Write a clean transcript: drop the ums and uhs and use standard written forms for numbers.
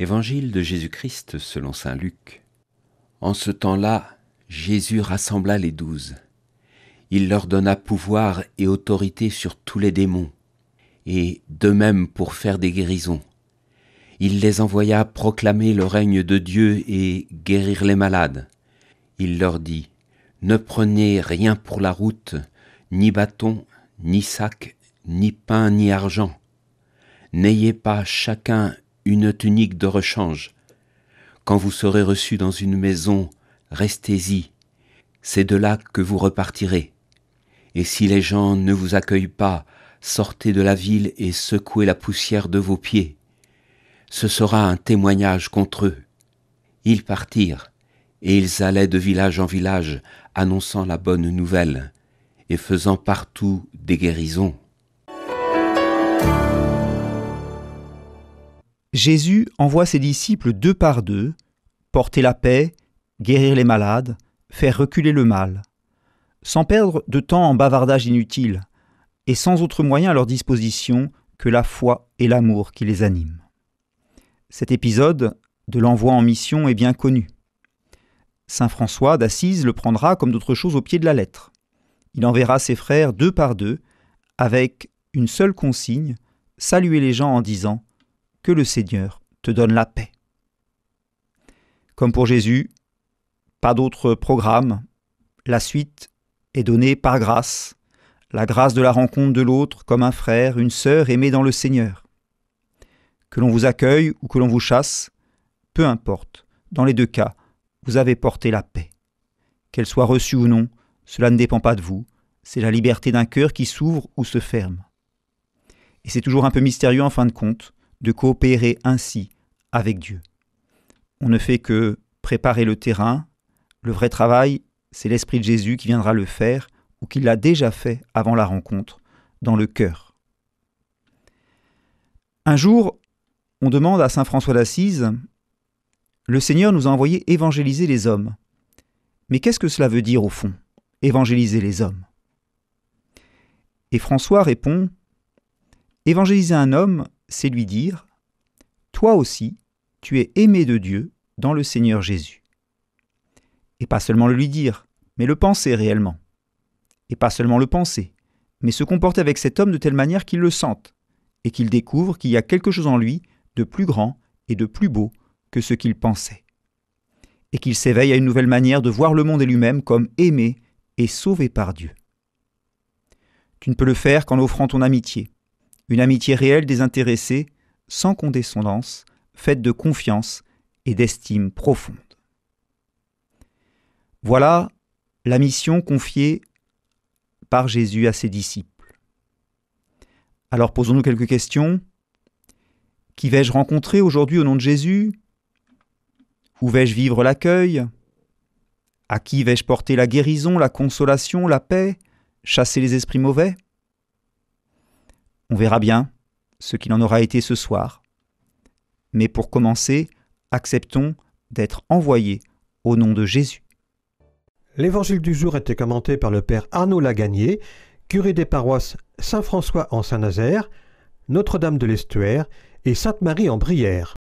Évangile de Jésus-Christ selon saint Luc. En ce temps-là, Jésus rassembla les 12. Il leur donna pouvoir et autorité sur tous les démons, et de même pour faire des guérisons. Il les envoya proclamer le règne de Dieu et guérir les malades. Il leur dit : ne prenez rien pour la route, ni bâton, ni sac, ni pain, ni argent. N'ayez pas chacun une tunique de rechange. Quand vous serez reçus dans une maison, restez-y. C'est de là que vous repartirez. Et si les gens ne vous accueillent pas, sortez de la ville et secouez la poussière de vos pieds. Ce sera un témoignage contre eux. Ils partirent, et ils allaient de village en village, annonçant la bonne nouvelle, et faisant partout des guérisons. Jésus envoie ses disciples 2 par 2, porter la paix, guérir les malades, faire reculer le mal, sans perdre de temps en bavardage inutile, et sans autre moyen à leur disposition que la foi et l'amour qui les animent. Cet épisode de l'envoi en mission est bien connu. Saint François d'Assise le prendra comme d'autres choses au pied de la lettre. Il enverra ses frères 2 par 2, avec une seule consigne, saluer les gens en disant « Que le Seigneur te donne la paix ». Comme pour Jésus, pas d'autre programme. La suite est donnée par grâce, la grâce de la rencontre de l'autre comme un frère, une sœur aimés dans le Seigneur. Que l'on vous accueille ou que l'on vous chasse, peu importe, dans les 2 cas, vous avez porté la paix. Qu'elle soit reçue ou non, cela ne dépend pas de vous, c'est la liberté d'un cœur qui s'ouvre ou se ferme. Et c'est toujours un peu mystérieux en fin de compte, de coopérer ainsi avec Dieu. On ne fait que préparer le terrain. Le vrai travail, c'est l'Esprit de Jésus qui viendra le faire ou qui l'a déjà fait avant la rencontre, dans le cœur. Un jour, on demande à saint François d'Assise « Le Seigneur nous a envoyé évangéliser les hommes. Mais qu'est-ce que cela veut dire au fond, évangéliser les hommes ?» Et François répond « Évangéliser un homme, c'est lui dire « Toi aussi, tu es aimé de Dieu dans le Seigneur Jésus. » Et pas seulement le lui dire, mais le penser réellement. Et pas seulement le penser, mais se comporter avec cet homme de telle manière qu'il le sente, et qu'il découvre qu'il y a quelque chose en lui de plus grand et de plus beau que ce qu'il pensait. Et qu'il s'éveille à une nouvelle manière de voir le monde et lui-même comme aimé et sauvé par Dieu. Tu ne peux le faire qu'en offrant ton amitié, une amitié réelle désintéressée, sans condescendance, faite de confiance et d'estime profonde. Voilà la mission confiée par Jésus à ses disciples. Alors posons-nous quelques questions. Qui vais-je rencontrer aujourd'hui au nom de Jésus ? Où vais-je vivre l'accueil ? À qui vais-je porter la guérison, la consolation, la paix, chasser les esprits mauvais ? On verra bien ce qu'il en aura été ce soir. Mais pour commencer, acceptons d'être envoyés au nom de Jésus. L'évangile du jour était commenté par le père Arnaud Lagagné, curé des paroisses Saint-François en Saint-Nazaire, Notre-Dame de l'Estuaire et Sainte-Marie en Brière.